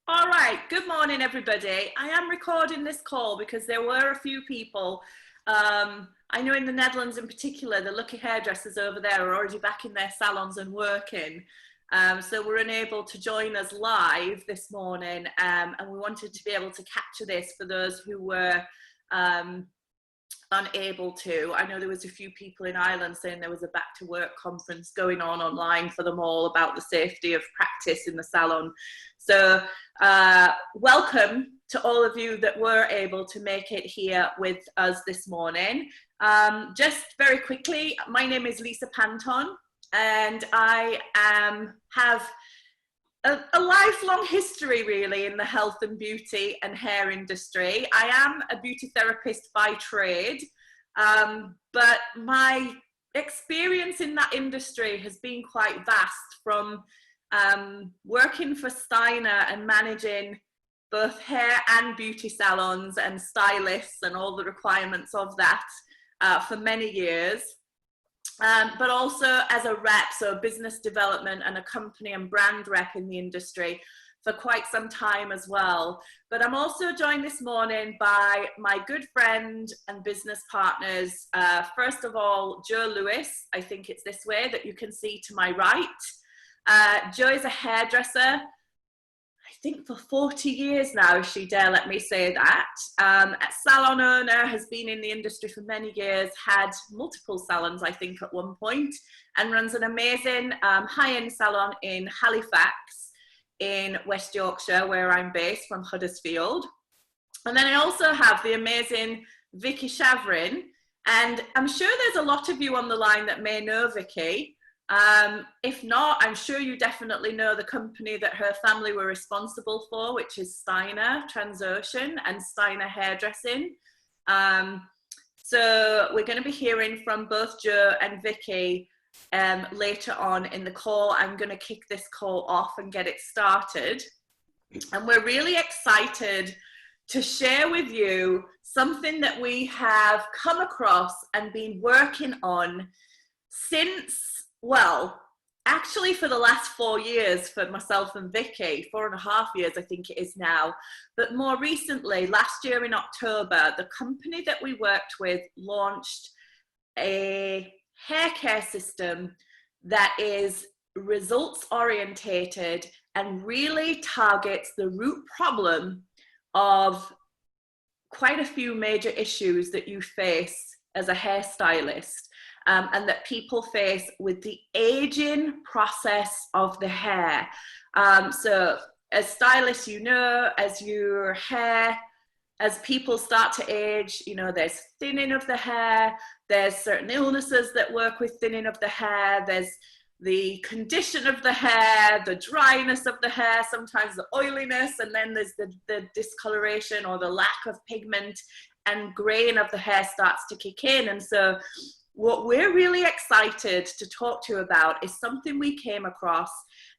All right, good morning, everybody. I am recording this call because there were a few people, I know in the Netherlands in particular, the lucky hairdressers over there are already back in their salons and working. So we're unable to join us live this morning, and we wanted to be able to capture this for those who were unable to. I know there was a few people in Ireland saying there was a back to work conference going on online for them all about the safety of practice in the salon. So welcome to all of you that were able to make it here with us this morning. Just very quickly, my name is Lisa Panton, and I have a lifelong history really in the health and beauty and hair industry. I am a beauty therapist by trade, but my experience in that industry has been quite vast, from working for Steiner and managing both hair and beauty salons and stylists and all the requirements of that for many years. But also as a rep, so business development and a company and brand rep in the industry for quite some time as well. But I'm also joined this morning by my good friend and business partners. First of all, Joe Lewis, I think it's this way that you can see to my right. Joe is a hairdresser, I think for 40 years now, if she dare let me say that. A salon owner, has been in the industry for many years, had multiple salons, I think, at one point, and runs an amazing high-end salon in Halifax in West Yorkshire, where I'm based, from Huddersfield. And then I also have the amazing Vicky Shavrin, and I'm sure there's a lot of you on the line that may know Vicky. If not, I'm sure you definitely know the company that her family were responsible for, which is Steiner Transocean and Steiner Hairdressing. So we're going to be hearing from both Joe and Vicky later on in the call. I'm going to kick this call off and get it started. And we're really excited to share with you something that we have come across and been working on since, well, actually for the last 4 years for myself and Vicky, 4.5 years I think it is now. But more recently, last year in October, the company that we worked with launched a hair care system that is results orientated and really targets the root problem of quite a few major issues that you face as a hairstylist. And that people face with the aging process of the hair. So as stylists, you know, as your hair, as people start to age, you know, there's thinning of the hair, there's certain illnesses that work with thinning of the hair, there's the condition of the hair, the dryness of the hair, sometimes the oiliness, and then there's the discoloration or the lack of pigment, and graying of the hair starts to kick in. And so what we're really excited to talk to you about is something we came across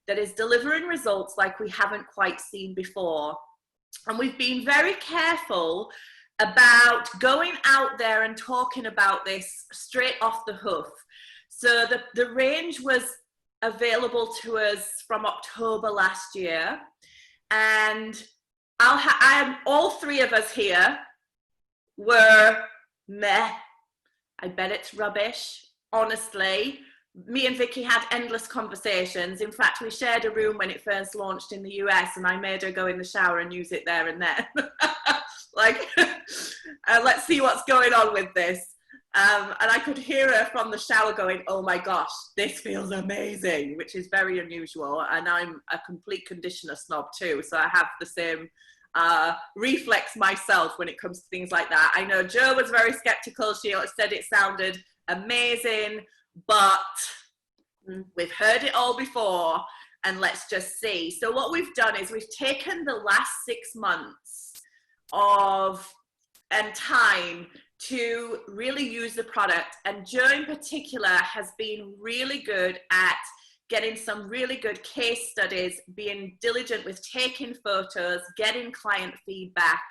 that is delivering results like we haven't quite seen before. And we've been very careful about going out there and talking about this straight off the hoof. So the range was available to us from October last year. And all three of us here were meh. I bet it's rubbish, honestly. Me and Vicky had endless conversations. In fact, we shared a room when it first launched in the US, and I made her go in the shower and use it there and then. Like, let's see what's going on with this. And I could hear her from the shower going, oh my gosh, this feels amazing, which is very unusual. And I'm a complete conditioner snob too, so I have the same reflex myself when it comes to things like that. I know Joe was very skeptical. She said it sounded amazing, but we've heard it all before, and let's just see. So what we've done is we've taken the last 6 months of time to really use the product, and Joe in particular has been really good at getting some really good case studies, being diligent with taking photos, getting client feedback.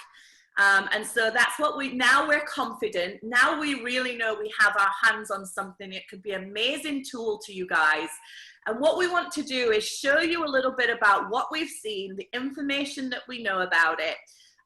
And so that's what now we're confident. Now we really know we have our hands on something. It could be an amazing tool to you guys. And what we want to do is show you a little bit about what we've seen, the information that we know about it.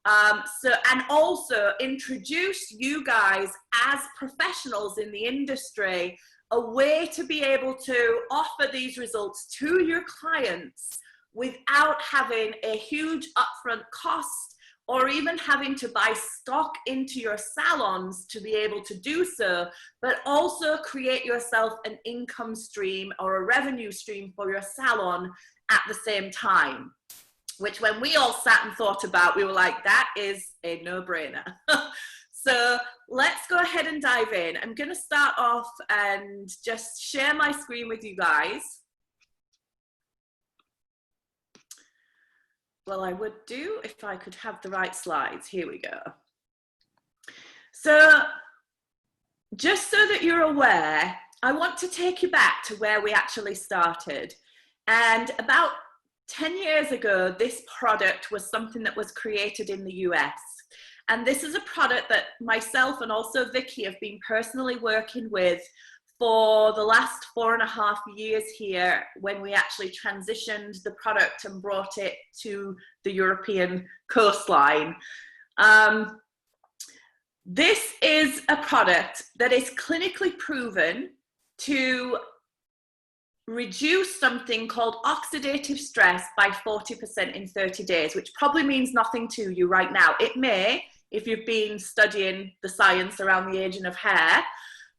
And also introduce you guys as professionals in the industry a way to be able to offer these results to your clients without having a huge upfront cost or even having to buy stock into your salons to be able to do so, but also create yourself an income stream or a revenue stream for your salon at the same time. Which when we all sat and thought about, we were like, that is a no-brainer. So let's go ahead and dive in. I'm gonna start off and just share my screen with you guys. Well, I would do if I could have the right slides. Here we go. So just so that you're aware, I want to take you back to where we actually started. And about 10 years ago, this product was something that was created in the US. And this is a product that myself and also Vicky have been personally working with for the last 4.5 years here, when we actually transitioned the product and brought it to the European coastline. This is a product that is clinically proven to reduce something called oxidative stress by 40% in 30 days, which probably means nothing to you right now. It may, if you've been studying the science around the aging of hair,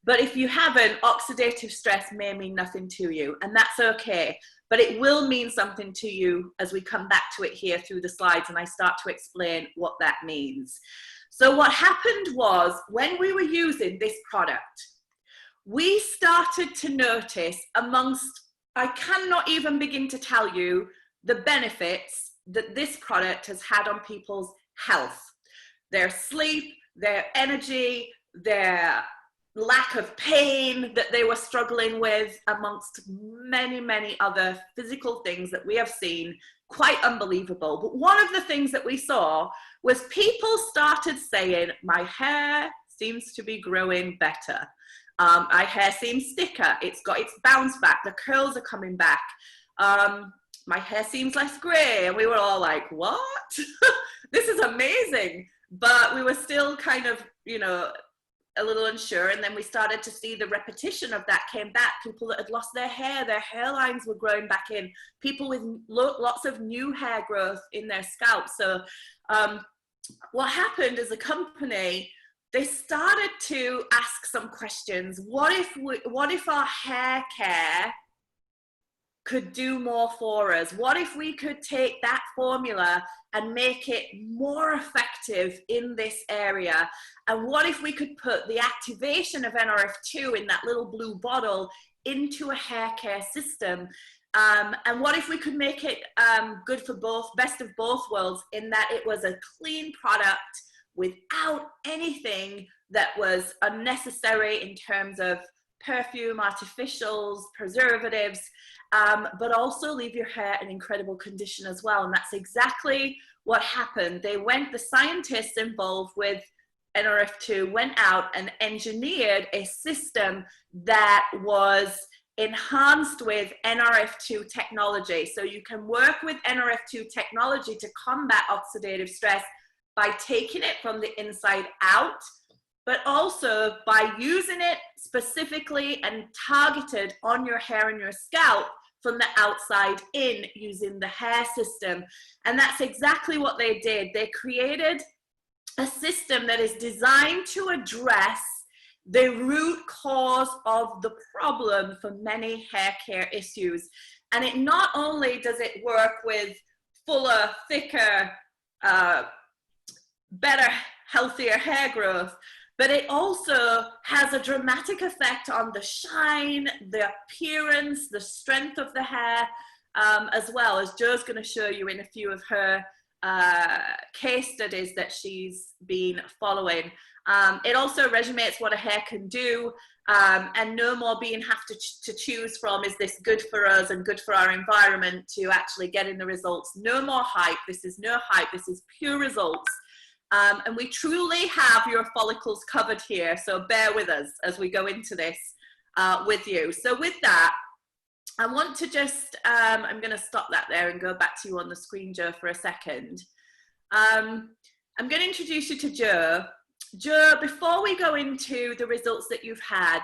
but if you haven't, oxidative stress may mean nothing to you, and that's okay. But it will mean something to you as we come back to it here through the slides and I start to explain what that means. So what happened was, when we were using this product, we started to notice amongst, I cannot even begin to tell you the benefits that this product has had on people's health, their sleep, their energy, their lack of pain that they were struggling with, amongst many, many other physical things that we have seen. Quite unbelievable. But one of the things that we saw was people started saying, my hair seems to be growing better. My hair seems thicker. It's got its bounce back. The curls are coming back. My hair seems less gray. And we were all like, what? This is amazing. But we were still kind of, you know, a little unsure. And then we started to see the repetition of that came back. People that had lost their hairlines were growing back in. People with lots of new hair growth in their scalp. So what happened as a company, they started to ask some questions. What if our hair care could do more for us? What if we could take that formula and make it more effective in this area? And what if we could put the activation of Nrf2 in that little blue bottle into a hair care system? And what if we could make it good for both, best of both worlds, in that it was a clean product without anything that was unnecessary in terms of perfume, artificials, preservatives, but also leave your hair in incredible condition as well. And that's exactly what happened. The scientists involved with Nrf2 went out and engineered a system that was enhanced with Nrf2 technology. So you can work with Nrf2 technology to combat oxidative stress by taking it from the inside out, but also by using it specifically and targeted on your hair and your scalp from the outside in, using the hair system. And that's exactly what they did. They created a system that is designed to address the root cause of the problem for many hair care issues. And it not only does it work with fuller, thicker, better, healthier hair growth, but it also has a dramatic effect on the shine, the appearance, the strength of the hair, as well, as Jo's going to show you in a few of her case studies that she's been following. It also regimates what a hair can do, and no more being have to choose from, is this good for us and good for our environment, to actually getting the results. No more hype. This is no hype. This is pure results. And we truly have your follicles covered here. So bear with us as we go into this with you. So with that, I want to just, I'm going to stop that there and go back to you on the screen, Joe, for a second. I'm going to introduce you to Joe. Joe, before we go into the results that you've had,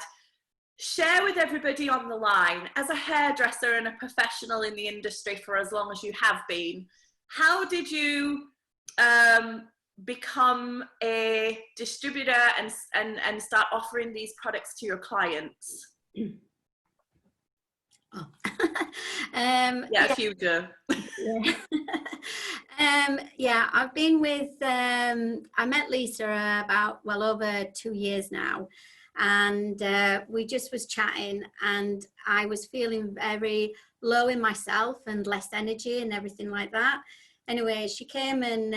share with everybody on the line, as a hairdresser and a professional in the industry for as long as you have been, how did you become a distributor and start offering these products to your clients? Oh. Yeah, Joe. Yeah, I've been with, I met Lisa about well over 2 years now, and we just was chatting, and I was feeling very low in myself and less energy and everything like that. Anyway, she came and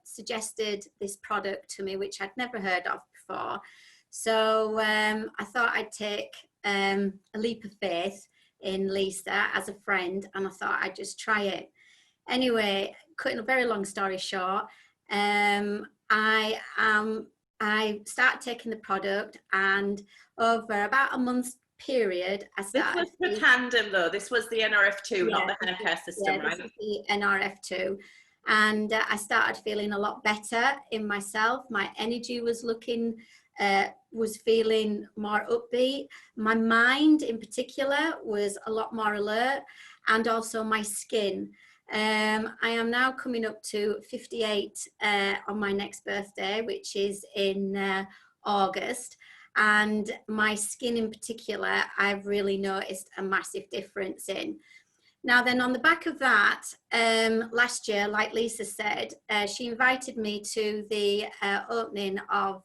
suggested this product to me, which I'd never heard of before. So I thought I'd take a leap of faith in Lisa as a friend, and I thought I'd just try it. Anyway, cutting a very long story short, I started taking the product, and over about a month's period, I started. This was the tandem though. This was the Nrf2, not the hair care system, yeah, right? This is the Nrf2. And I started feeling a lot better in myself. My energy was was feeling more upbeat. My mind in particular was a lot more alert, and also my skin. I am now coming up to 58 on my next birthday, which is in August. And my skin in particular, I've really noticed a massive difference in. Now then, on the back of that, last year, like Lisa said, she invited me to the opening of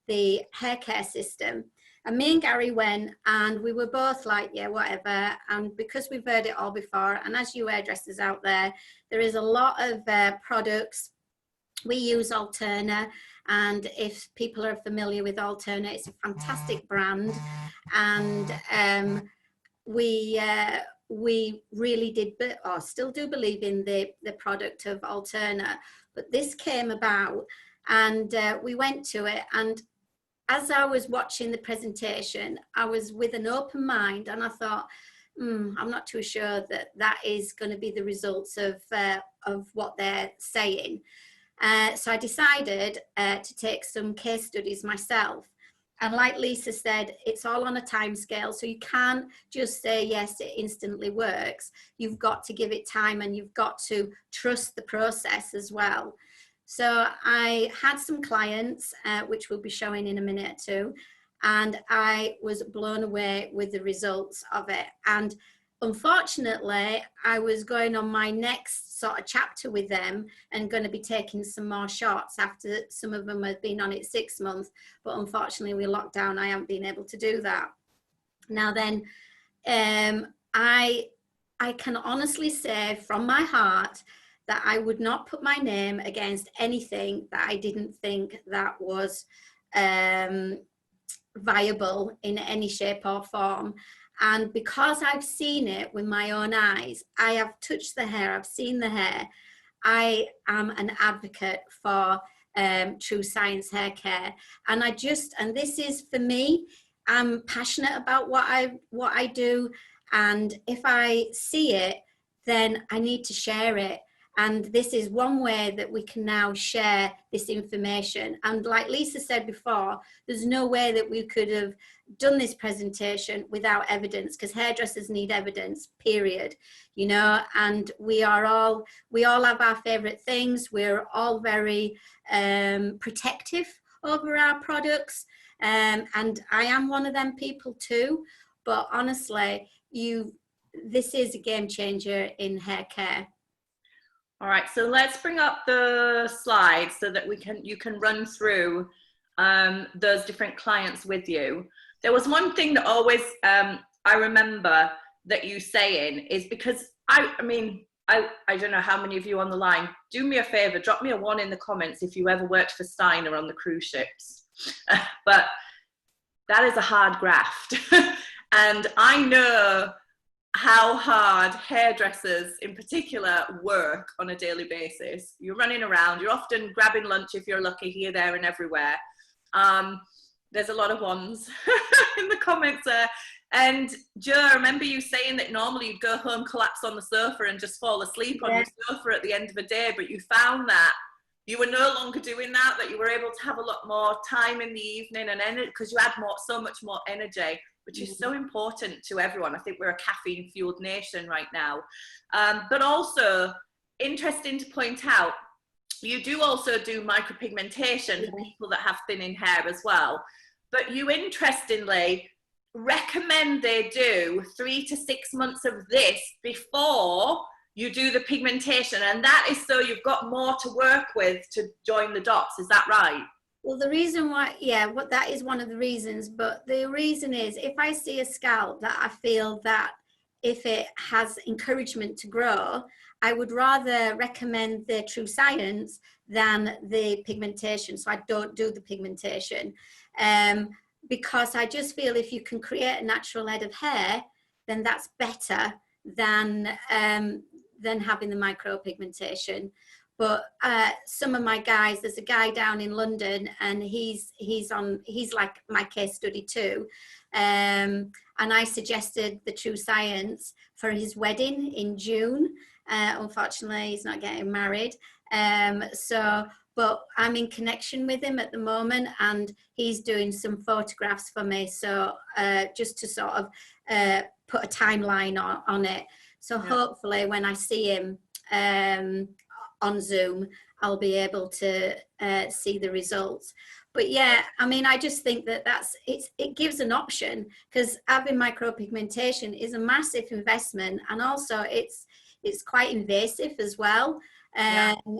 the hair care system. And me and Gary went, and we were both like, yeah, whatever. And because we've heard it all before, and as you hairdressers out there, there is a lot of products. We use Alterna, and if people are familiar with Alterna, it's a fantastic brand. And we really did, or still do, believe in the product of Alterna. But this came about, and we went to it, and as I was watching the presentation, I was with an open mind, and I thought, I'm not too sure that that is going to be the results of what they're saying. So I decided to take some case studies myself. And like Lisa said, it's all on a time scale. So you can't just say, yes, it instantly works. You've got to give it time, and you've got to trust the process as well. So I had some clients, which we'll be showing in a minute or two, and I was blown away with the results of it. And unfortunately, I was going on my next sort of chapter with them and going to be taking some more shots after some of them had been on it 6 months. But unfortunately, with lockdown, I haven't been able to do that. Now then, I can honestly say from my heart that I would not put my name against anything that I didn't think that was viable in any shape or form. And because I've seen it with my own eyes, I have touched the hair, I've seen the hair, I am an advocate for TrueScience Hair Care. And this is for me, I'm passionate about what I do. And if I see it, then I need to share it. And this is one way that we can now share this information. And like Lisa said before, there's no way that we could have done this presentation without evidence, because hairdressers need evidence, period. You know, and we all have our favorite things. We're all very protective over our products. And I am one of them people too. But honestly, this is a game changer in hair care. All right, so let's bring up the slides so that you can run through those different clients with you. There was one thing that always I remember that you saying is, because I don't know how many of you on the line, do me a favor, drop me a 1 in the comments if you ever worked for Steiner on the cruise ships. But that is a hard graft. And I know how hard hairdressers in particular work on a daily basis. You're running around, you're often grabbing lunch if you're lucky, here, there and everywhere. There's a lot of ones in the comments there. And Joe, I remember you saying that normally you'd go home, collapse on the sofa and just fall asleep on your sofa at the end of the day, but you found that you were no longer doing that, that you were able to have a lot more time in the evening and energy because you had so much more energy, which is so important to everyone. I think we're a caffeine-fueled nation right now. But also, interesting to point out, you do also do micropigmentation for people that have thinning hair as well. But you interestingly recommend they do 3 to 6 months of this before you do the pigmentation, and that is so you've got more to work with to join the dots. Is that right? Well, the reason why, that is one of the reasons, but the reason is if I see a scalp that I feel that if it has encouragement to grow, I would rather recommend the TrueScience than the pigmentation. So I don't do the pigmentation because I just feel if you can create a natural head of hair, then that's better than having the micropigmentation. But some of my guys, there's a guy down in London, and he's like my case study too. And I suggested the TrueScience for his wedding in June. Unfortunately, he's not getting married. But I'm in connection with him at the moment, and he's doing some photographs for me. So just to sort of put a timeline on it. So hopefully when I see him on Zoom, I'll be able to see the results. But yeah, I mean, I just think that it gives an option, because having micropigmentation is a massive investment, and also it's quite invasive as well.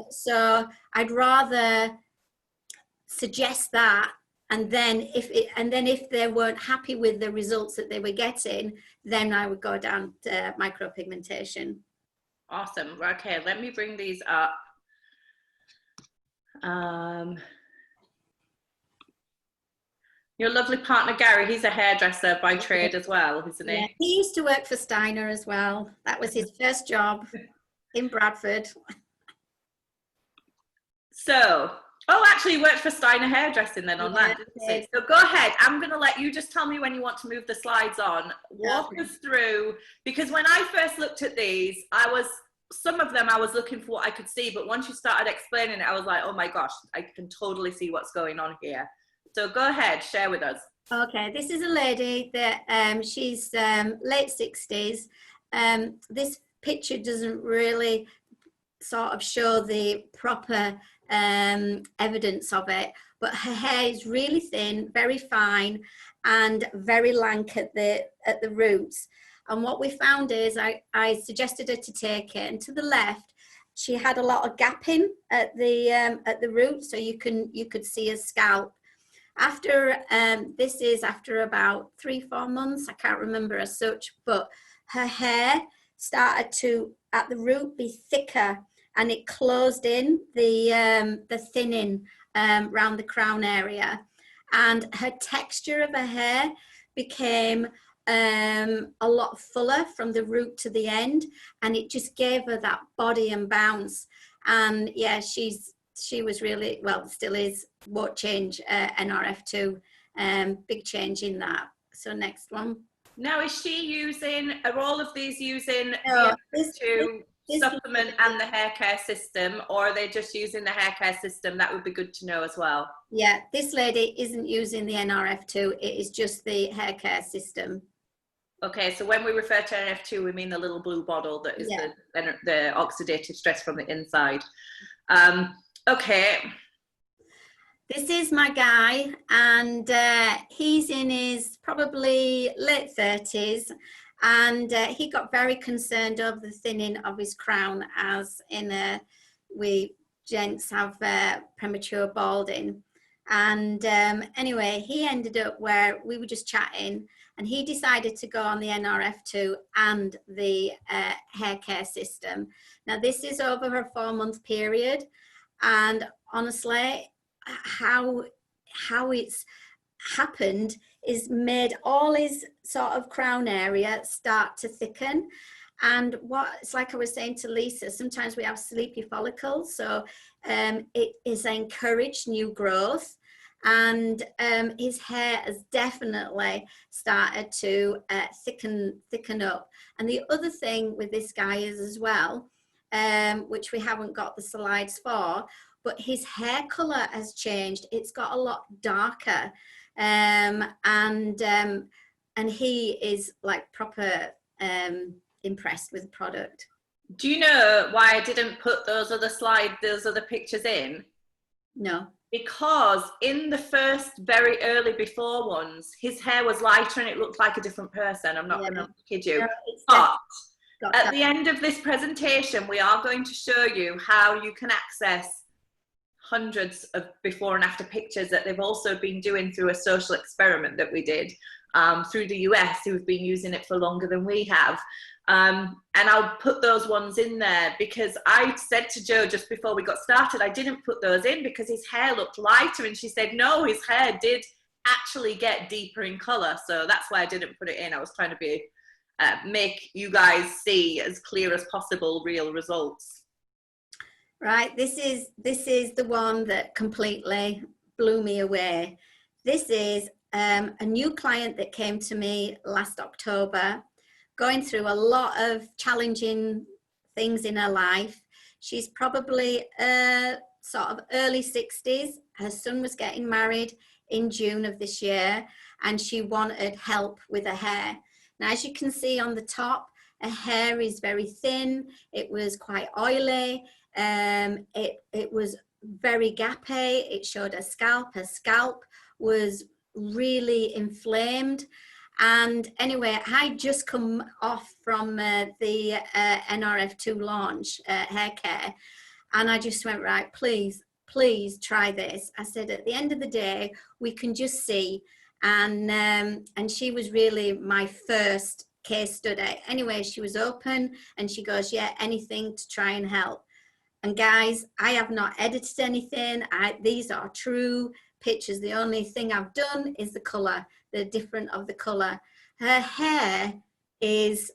So I'd rather suggest that, and then if they weren't happy with the results that they were getting, then I would go down to micropigmentation. Awesome. Okay, let me bring these up. Your lovely partner Gary, he's a hairdresser by trade as well, isn't he? Yeah, he used to work for Steiner as well. That was his first job in Bradford. So, actually he worked for Steiner Hairdressing then on that, didn't he? So go ahead, I'm going to let you just tell me when you want to move the slides on. Walk us through, because when I first looked at these, some of them I was looking for what I could see, but once you started explaining it, I was like, oh my gosh, I can totally see what's going on here. So go ahead, share with us. Okay, this is a lady that she's late 60s. This picture doesn't really sort of show the proper evidence of it, but her hair is really thin, very fine, and very lank at the roots. And what we found is I suggested her to take it, and to the left she had a lot of gapping at the root, so you could see her scalp. After this is after about 3-4 months, I can't remember as such, but her hair started to at the root be thicker, and it closed in the thinning around the crown area, and her texture of her hair became a lot fuller from the root to the end, and it just gave her that body and bounce. And yeah, she was really, well, still is, won't change Nrf2, big change in that. So next one. Now, are all of these using the Nrf2 Supplement and the hair care system, or are they just using the hair care system? That would be good to know as well. Yeah, this lady isn't using the Nrf2, it is just the hair care system. Okay, so when we refer to Nrf2, we mean the little blue bottle that is the oxidative stress from the inside. Okay. This is my guy, and he's in his probably late 30s, and he got very concerned over the thinning of his crown, as we gents have premature balding. And anyway, he ended up where we were just chatting, and he decided to go on the Nrf2 and the hair care system. Now this is over a 4-month period, and honestly, how it's happened is made all his sort of crown area start to thicken. And it's like I was saying to Lisa, sometimes we have sleepy follicles, so it is encouraged new growth. and his hair has definitely started to thicken up. And the other thing with this guy is as well, which we haven't got the slides for, but his hair color has changed. It's got a lot darker, and he is like proper impressed with the product. Do you know why I didn't put those other pictures in? No. Because in the first very early before ones, his hair was lighter and it looked like a different person. I'm not going to kid you. No, but at the end of this presentation, we are going to show you how you can access hundreds of before and after pictures that they've also been doing through a social experiment that we did through the US, who've been using it for longer than we have. And I'll put those ones in there because I said to Jo just before we got started, I didn't put those in because his hair looked lighter, and she said, no, his hair did actually get deeper in color. So that's why I didn't put it in. I was trying to be, make you guys see as clear as possible real results. Right, this is the one that completely blew me away. This is a new client that came to me last October, going through a lot of challenging things in her life. She's probably sort of early 60s. Her son was getting married in June of this year, and she wanted help with her hair. Now, as you can see on the top, her hair is very thin. It was quite oily. It was very gappy. It showed her scalp. Her scalp was really inflamed. And anyway, I just come off from the Nrf2 launch, hair care, and I just went, right, please try this. I said, at the end of the day, we can just see. And she was really my first case study. Anyway, she was open and she goes, yeah, anything to try and help. And guys, I have not edited anything. These are true pictures. The only thing I've done is the color, the different of the color. Her hair is,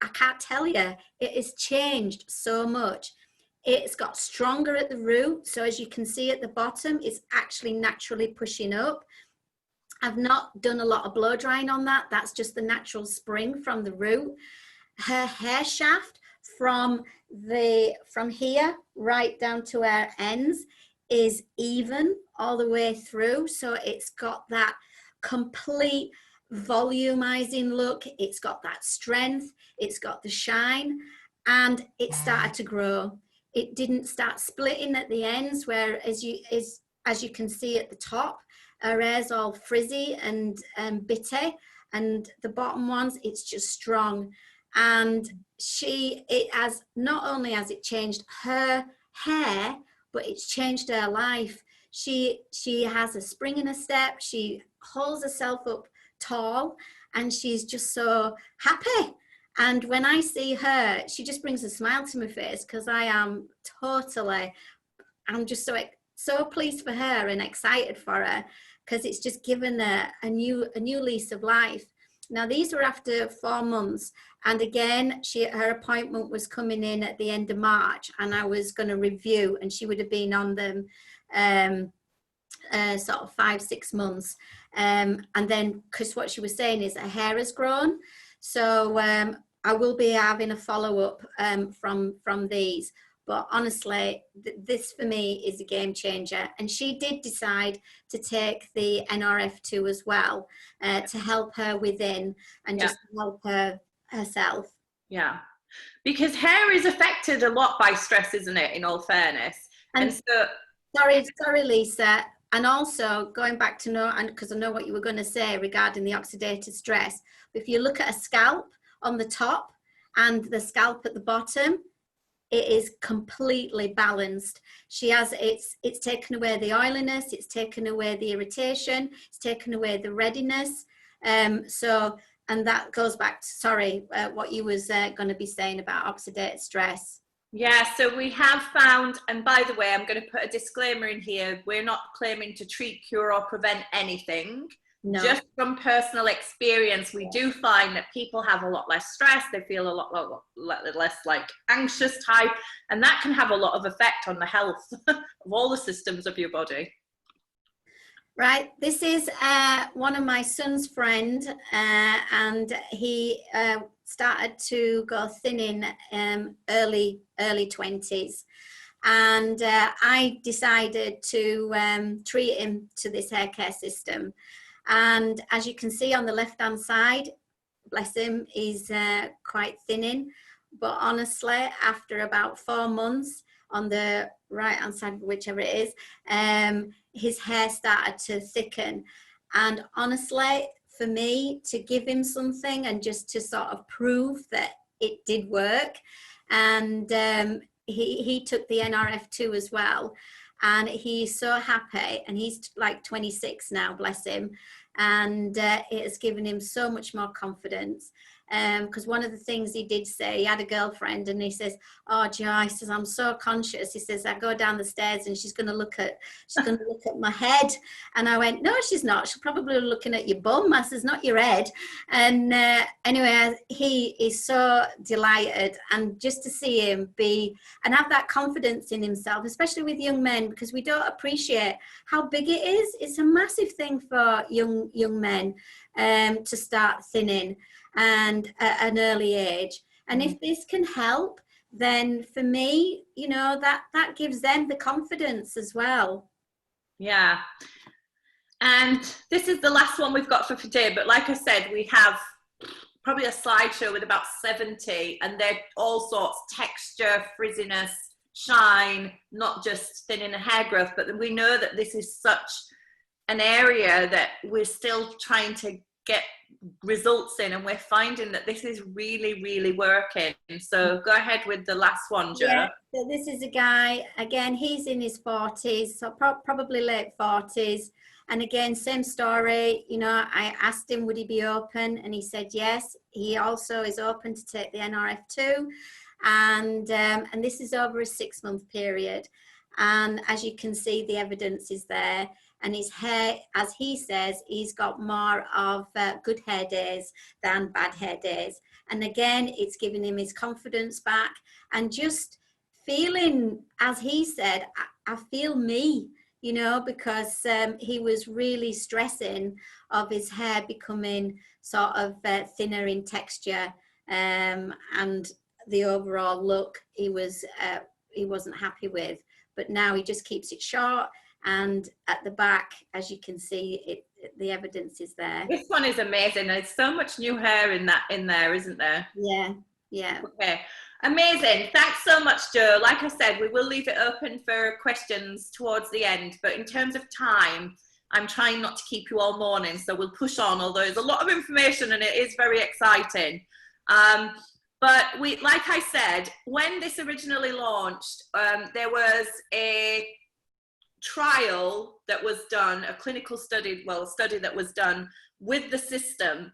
I can't tell you, it has changed so much. It's got stronger at the root. So as you can see at the bottom, it's actually naturally pushing up. I've not done a lot of blow drying on that. That's just the natural spring from the root. Her hair shaft from here right down to her ends is even all the way through. So it's got that complete volumizing look. It's got that strength. It's got the shine, and it started to grow. It didn't start splitting at the ends, where as you can see at the top, her hair's all frizzy and bitty, and the bottom ones, it's just strong. And it has, not only has it changed her hair, but it's changed her life. She has a spring in her step. She holds herself up tall, and she's just so happy. And when I see her, she just brings a smile to my face, because I'm just so pleased for her and excited for her, because it's just given her a new lease of life. Now, these were after 4 months. And again, her appointment was coming in at the end of March, and I was going to review, and she would have been on them sort of 5-6 months. And then, because what she was saying is her hair has grown. So I will be having a follow-up from these. But honestly, this for me is a game changer. And she did decide to take the Nrf2 as well, to help her within and just help her herself. Yeah, because hair is affected a lot by stress, isn't it, in all fairness? And so sorry Lisa, and also going back to know, and because I know what you were going to say regarding the oxidative stress, if you look at a scalp on the top and the scalp at the bottom, it is completely balanced. She has, it's taken away the oiliness, it's taken away the irritation, it's taken away the readiness. And that goes back to, what you was going to be saying about oxidative stress. Yeah, so we have found, and by the way, I'm going to put a disclaimer in here, we're not claiming to treat, cure, or prevent anything. No. Just from personal experience, we do find that people have a lot less stress, they feel a lot less like anxious type, and that can have a lot of effect on the health of all the systems of your body. Right, this is one of my son's friend, and he started to go thinning early 20s, and I decided to treat him to this hair care system. And as you can see on the left hand side, bless him, he's quite thinning, but honestly after about 4 months, on the right hand side, whichever it is, his hair started to thicken. And honestly, for me to give him something and just to sort of prove that it did work, and he took the Nrf2 as well, and he's so happy, and he's like 26 now, bless him, and it has given him so much more confidence. Because one of the things he did say, he had a girlfriend, and he says, "Oh, Joe," he says, "I'm so conscious." He says, "I go down the stairs and she's going to look at my head." And I went, "No, she's not. She's probably looking at your bum." I says, "Not your head." And anyway, he is so delighted, and just to see him be and have that confidence in himself, especially with young men, because we don't appreciate how big it is. It's a massive thing for young men to start thinning, and at an early age. And if this can help, then for me, you know, that gives them the confidence as well. Yeah. And this is the last one we've got for today, but like I said, we have probably a slideshow with about 70, and they're all sorts: texture, frizziness, shine, not just thinning and hair growth. But we know that this is such an area that we're still trying to get results in, and we're finding that this is really, really working. So go ahead with the last one, Jo. Yeah, so this is a guy, again, he's in his 40s, so probably late 40s. And again, same story, you know, I asked him would he be open, and he said yes. He also is open to take the Nrf2, and this is over a 6-month period. And as you can see, the evidence is there. And his hair, as he says, he's got more of good hair days than bad hair days. And again, it's giving him his confidence back, and just feeling, as he said, I feel me, you know, because he was really stressing of his hair becoming sort of thinner in texture, and the overall look he wasn't happy with. But now he just keeps it short, and at the back, as you can see, the evidence is there. This one is amazing. There's so much new hair in there, isn't there? Yeah, yeah. Okay, amazing. Thanks so much, Jo. Like I said, we will leave it open for questions towards the end, but in terms of time, I'm trying not to keep you all morning, so we'll push on, although there's a lot of information and it is very exciting. But like I said, when this originally launched, there was a trial that was done, a clinical study, a study that was done with the system,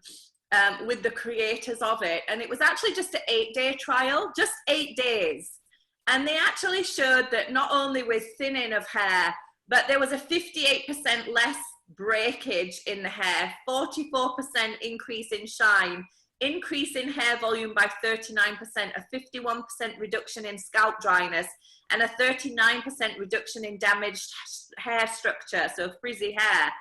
with the creators of it. And it was actually just an 8-day trial, just 8 days. And they actually showed that not only with thinning of hair, but there was a 58% less breakage in the hair, 44% increase in shine, increase in hair volume by 39%, a 51% reduction in scalp dryness, and a 39% reduction in damaged hair structure, so frizzy hair.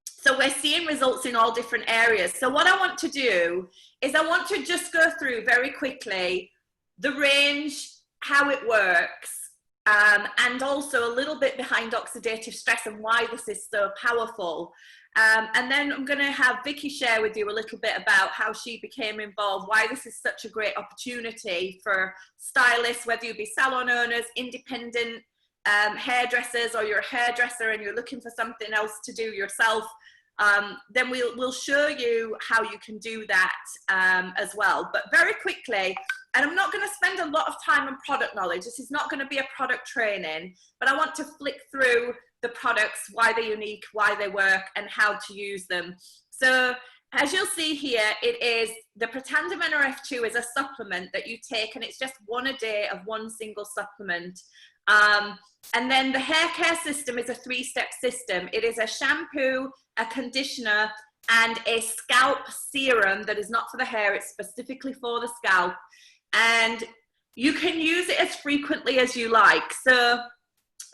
So we're seeing results in all different areas. So what I want to do is I want to just go through very quickly the range, how it works, and also a little bit behind oxidative stress and why this is so powerful. And then I'm going to have Vicky share with you a little bit about how she became involved, why this is such a great opportunity for stylists, whether you be salon owners, independent hairdressers, or you're a hairdresser and you're looking for something else to do yourself. Then we'll show you how you can do that as well. But very quickly, and I'm not going to spend a lot of time on product knowledge. This is not going to be a product training, but I want to flick through the products, why they're unique, why they work, and how to use them. So as you'll see here, it is the Protandim Nrf2 is a supplement that you take, and it's just one a day of one single supplement. And then the hair care system is a 3-step system. It is a shampoo, a conditioner, and a scalp serum that is not for the hair, it's specifically for the scalp. And you can use it as frequently as you like. So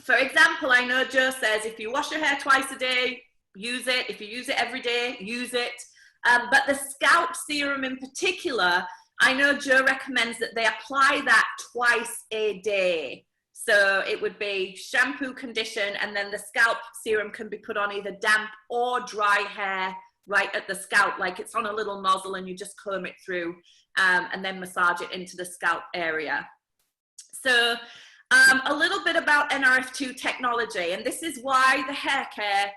For example, I know Joe says if you wash your hair twice a day, use it. If you use it every day, use it. But the scalp serum in particular, I know Joe recommends that they apply that twice a day. So it would be shampoo, condition, and then the scalp serum can be put on either damp or dry hair right at the scalp, like it's on a little nozzle and you just comb it through and then massage it into the scalp area. So a little bit about Nrf2 technology, and this is why the hair care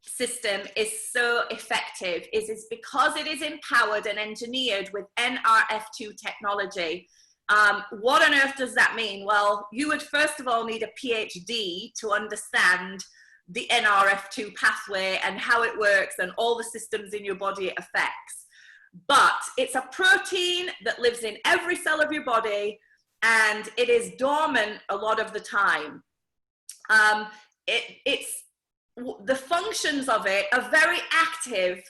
system is so effective, is because it is empowered and engineered with Nrf2 technology. What on earth does that mean? Well, you would first of all need a PhD to understand the Nrf2 pathway and how it works and all the systems in your body it affects. But it's a protein that lives in every cell of your body, and it is dormant a lot of the time. The functions of it are very active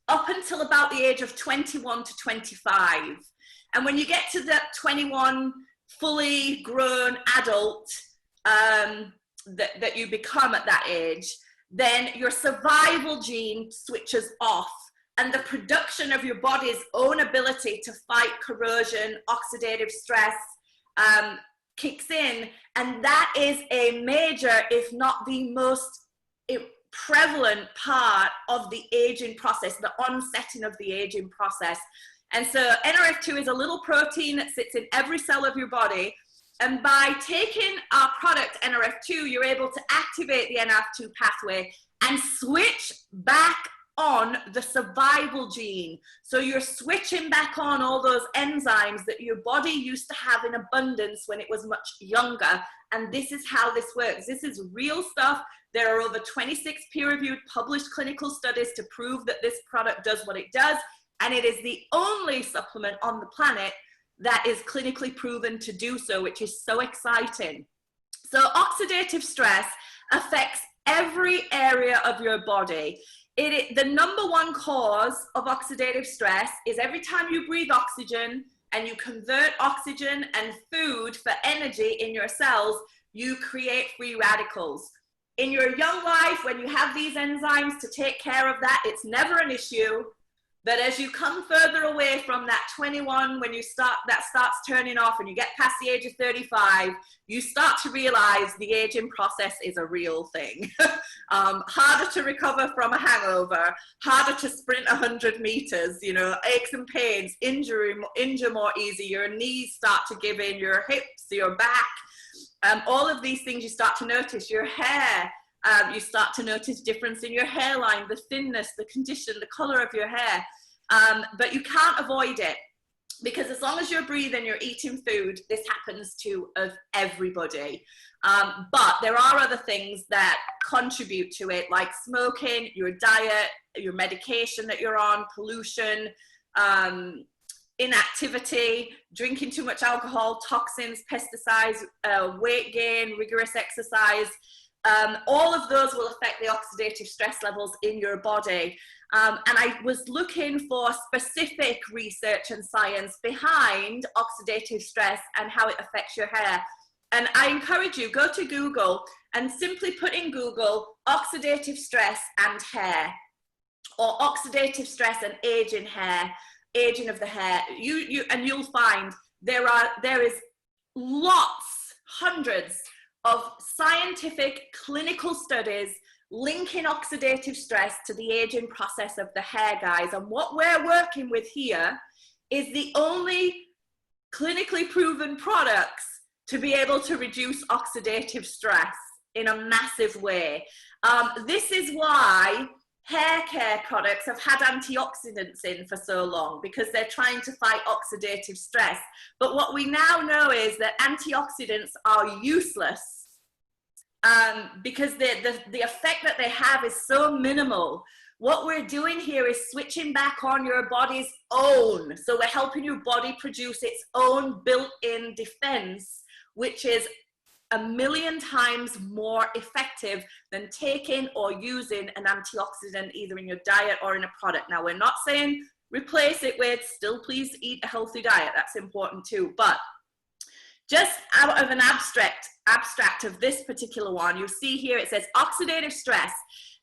up until about the age of 21 to 25. And when you get to that 21 fully grown adult that you become at that age, then your survival gene switches off and the production of your body's own ability to fight corrosion, oxidative stress kicks in. And that is a major, if not the most prevalent part of the aging process, the onsetting of the aging process. And so Nrf2 is a little protein that sits in every cell of your body. And by taking our product Nrf2, you're able to activate the Nrf2 pathway and switch back on the survival gene. So you're switching back on all those enzymes that your body used to have in abundance when it was much younger. And this is how this works. This is real stuff. There are over 26 peer-reviewed published clinical studies to prove that this product does what it does. And it is the only supplement on the planet that is clinically proven to do so, which is so exciting. So oxidative stress affects every area of your body. The number one cause of oxidative stress is every time you breathe oxygen and you convert oxygen and food for energy in your cells, you create free radicals. In your young life, when you have these enzymes to take care of that, it's never an issue. But as you come further away from that 21, when that starts turning off and you get past the age of 35, you start to realize the aging process is a real thing. Harder to recover from a hangover, harder to sprint 100 meters, you know, aches and pains, injure more easy, your knees start to give in, your hips, your back, all of these things you start to notice, your hair, you start to notice difference in your hairline, the thinness, the condition, the color of your hair. But you can't avoid it, because as long as you're breathing, you're eating food, this happens to everybody. But there are other things that contribute to it, like smoking, your diet, your medication that you're on, pollution, inactivity, drinking too much alcohol, toxins, pesticides, weight gain, rigorous exercise. All of those will affect the oxidative stress levels in your body. And I was looking for specific research and science behind oxidative stress and how it affects your hair. And I encourage you, go to Google and simply put in Google oxidative stress and hair, or oxidative stress and aging hair, aging of the hair. And you'll find there is lots, hundreds of scientific clinical studies linking oxidative stress to the aging process of the hair, guys. And what we're working with here is the only clinically proven products to be able to reduce oxidative stress in a massive way. This is why hair care products have had antioxidants in for so long, because they're trying to fight oxidative stress. But what we now know is that antioxidants are useless because the effect that they have is so minimal. What we're doing here is switching back on your body's own. So we're helping your body produce its own built-in defense, which is 1,000,000 times more effective than taking or using an antioxidant either in your diet or in a product. Now, we're not saying replace it with, still please eat a healthy diet. That's important too. But just out of an abstract of this particular one, you'll see here it says oxidative stress,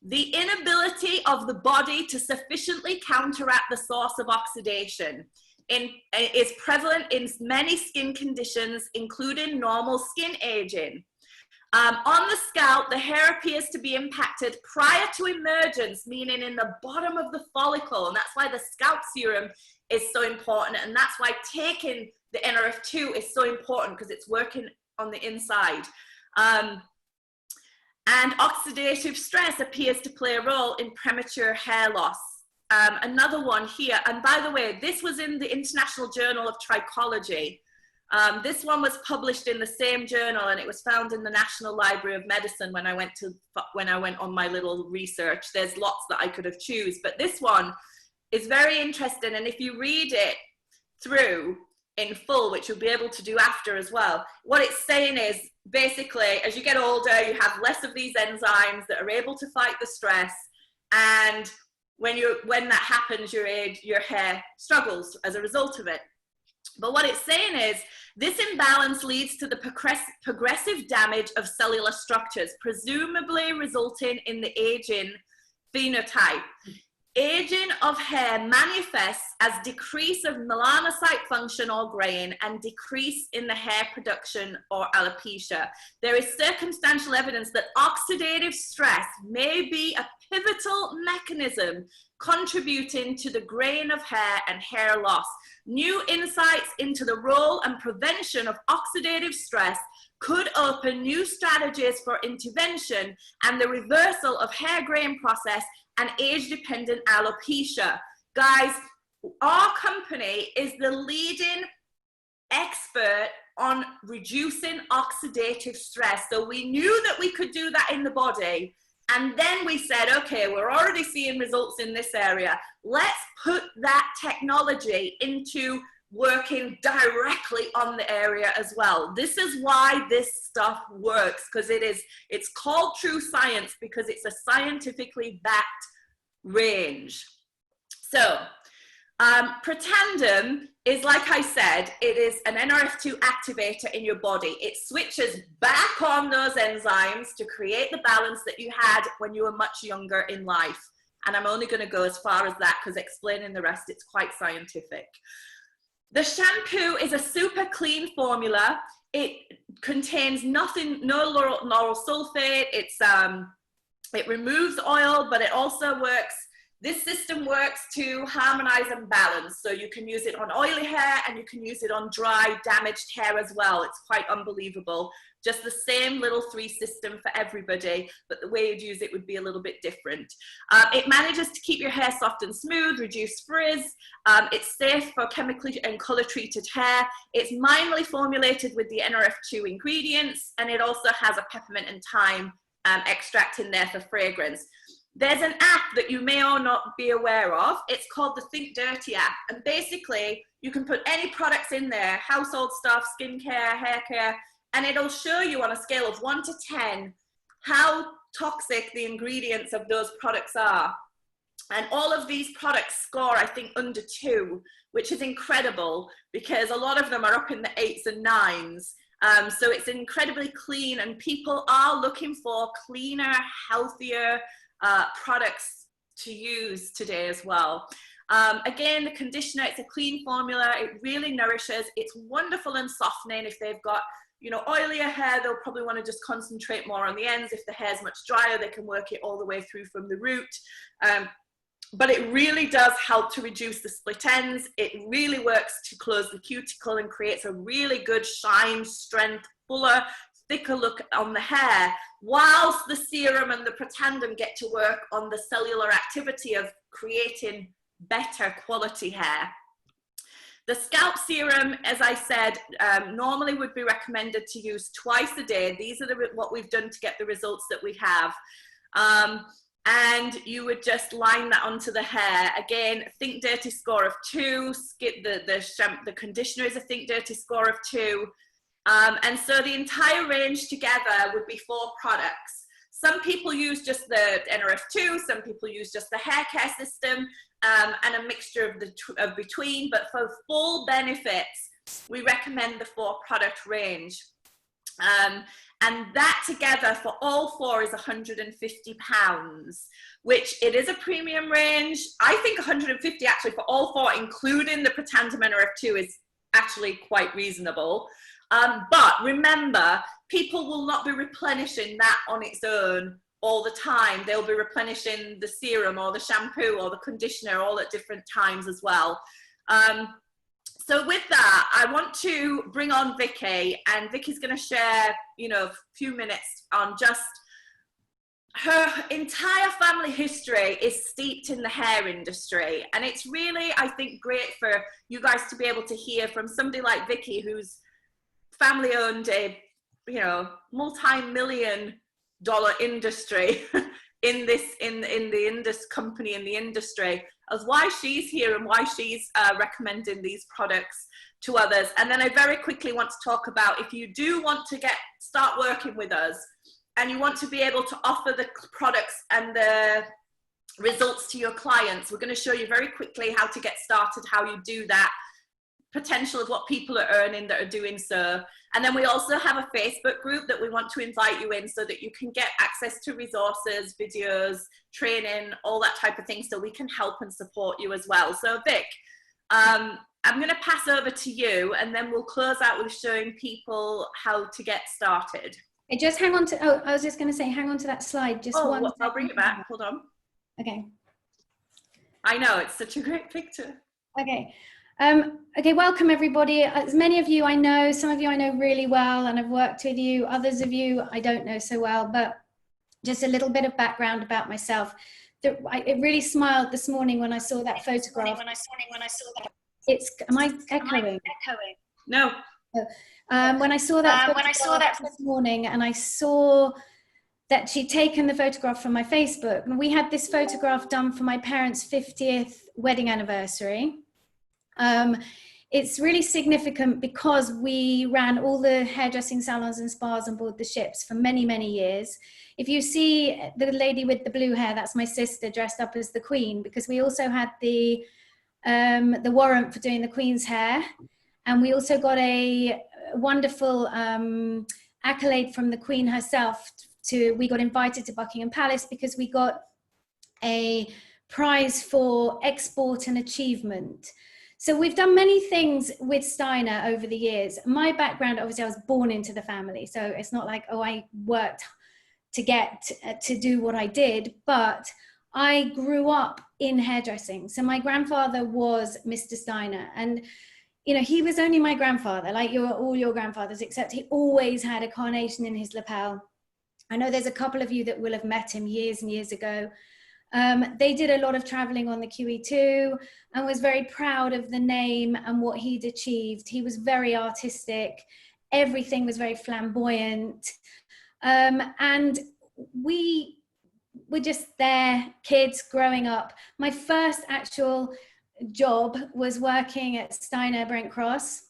the inability of the body to sufficiently counteract the source of oxidation, is prevalent in many skin conditions, including normal skin aging. On the scalp, the hair appears to be impacted prior to emergence, meaning in the bottom of the follicle, and that's why the scalp serum is so important, and that's why taking the Nrf2 is so important, because it's working on the inside. And oxidative stress appears to play a role in premature hair loss. Another one here, and by the way, this was in the International Journal of Trichology. This one was published in the same journal, and it was found in the National Library of Medicine when I went on my little research. There's lots that I could have chosen, but this one is very interesting, and if you read it through in full, which you'll be able to do after as well, what it's saying is basically as you get older, you have less of these enzymes that are able to fight the stress, and when that happens, your hair struggles as a result of it. But what it's saying is this imbalance leads to the progressive damage of cellular structures, presumably resulting in the aging phenotype. Aging of hair manifests as decrease of melanocyte function or graying and decrease in the hair production or alopecia. There is circumstantial evidence that oxidative stress may be a pivotal mechanism contributing to the graying of hair and hair loss. New insights into the role and prevention of oxidative stress could open new strategies for intervention and the reversal of hair graying process and age-dependent alopecia. Guys, our company is the leading expert on reducing oxidative stress. So we knew that we could do that in the body. And then we said, okay, we're already seeing results in this area. Let's put that technology into working directly on the area as well. This is why this stuff works, because it's called TrueScience because it's a scientifically backed range. So Protandim is, like I said, it is an Nrf2 activator in your body. It switches back on those enzymes to create the balance that you had when you were much younger in life. And I'm only going to go as far as that because explaining the rest, it's quite scientific. The shampoo is a super clean formula. It contains nothing, no lauryl sulfate. It removes oil, but it also works. This system works to harmonize and balance. So you can use it on oily hair and you can use it on dry, damaged hair as well. It's quite unbelievable. Just the same little 3 system for everybody, but the way you'd use it would be a little bit different. It manages to keep your hair soft and smooth, reduce frizz. It's safe for chemically and color treated hair. It's minimally formulated with the Nrf2 ingredients, and it also has a peppermint and thyme extract in there for fragrance. There's an app that you may or not be aware of. It's called the Think Dirty app. And basically, you can put any products in there, household stuff, skincare, hair care, and it'll show you on a scale of 1 to 10 how toxic the ingredients of those products are. And all of these products score, I think, under 2, which is incredible because a lot of them are up in the 8s and 9s. So it's incredibly clean, and people are looking for cleaner, healthier products to use today as well. Again, the conditioner, it's a clean formula. It really nourishes. It's wonderful and softening. If they've got, you know, oilier hair, they'll probably want to just concentrate more on the ends. If the hair's much drier, they can work it all the way through from the root. But it really does help to reduce the split ends. It really works to close the cuticle and creates a really good shine, strength, fuller, thicker look on the hair, whilst the serum and the Protandim get to work on the cellular activity of creating better quality hair. The scalp serum, as I said, normally would be recommended to use twice a day. These are what we've done to get the results that we have. And you would just line that onto the hair. Again, Think Dirty score of 2. The conditioner is a Think Dirty score of 2. And so the entire range together would be 4 products. Some people use just the Nrf2, some people use just the hair care system, and a mixture of between. But for full benefits, we recommend the 4-product range. And that together for all 4 is £150, which it is a premium range. I think 150 actually for all 4, including the Protandim Nrf2, is actually quite reasonable. But remember, people will not be replenishing that on its own all the time. They'll be replenishing the serum or the shampoo or the conditioner all at different times as well. So with that, I want to bring on Vicky, and Vicky's going to share, you know, a few minutes on just her entire family history is steeped in the hair industry. And it's really, I think, great for you guys to be able to hear from somebody like Vicky, whose family owned a, you know, multi-million-dollar industry in this company, in the industry, as why she's here and why she's recommending these products to others. And then I very quickly want to talk about, if you do want to start working with us and you want to be able to offer the products and the results to your clients, we're going to show you very quickly how to get started, how you do that, potential of what people are earning that are doing so. And then we also have a Facebook group that we want to invite you in so that you can get access to resources, videos, training, all that type of thing, so we can help and support you as well. So Vic, I'm going to pass over to you, and then we'll close out with showing people how to get started. Hey, just hang on to, oh, I was just going to say, hang on to that slide. Just one well, I'll bring it back. Hold on. Okay. I know, it's such a great picture. Okay. Okay, welcome everybody. As many of you I know, some of you I know really well and I've worked with you, others of you I don't know so well, but just a little bit of background about myself. It really smiled this morning when I saw that photograph. Am I echoing? No. When I saw that this morning and I saw that she'd taken the photograph from my Facebook, and we had this photograph done for my parents' 50th wedding anniversary. It's really significant because we ran all the hairdressing salons and spas on board the ships for many, many years. If you see the lady with the blue hair, that's my sister dressed up as the Queen, because we also had the warrant for doing the Queen's hair. And we also got a wonderful accolade from the Queen herself. We got invited to Buckingham Palace because we got a prize for export and achievement. So we've done many things with Steiner over the years. My background, obviously I was born into the family, so it's not like, oh, I worked to get to do what I did, but I grew up in hairdressing. So my grandfather was Mr. Steiner, and you know, he was only my grandfather, like all your grandfathers, except he always had a carnation in his lapel. I know there's a couple of you that will have met him years and years ago. They did a lot of traveling on the QE2 and was very proud of the name and what he'd achieved. He was very artistic. Everything was very flamboyant. And we were just there, kids growing up. My first actual job was working at Steiner Brent Cross,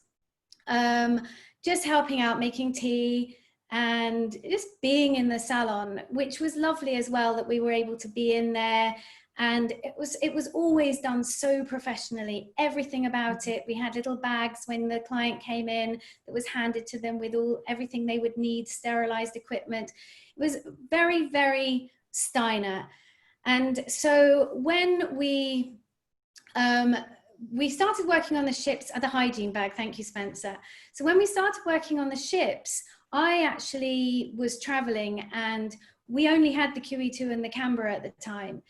just helping out, making tea, and just being in the salon, which was lovely as well, that we were able to be in there. And it was always done so professionally, everything about it. We had little bags when the client came in that was handed to them with everything they would need, sterilized equipment. It was very, very Steiner. And so when we started working on the ships at the hygiene bag, thank you, Spencer. So when we started working on the ships, I actually was traveling and we only had the QE2 and the Canberra at the time.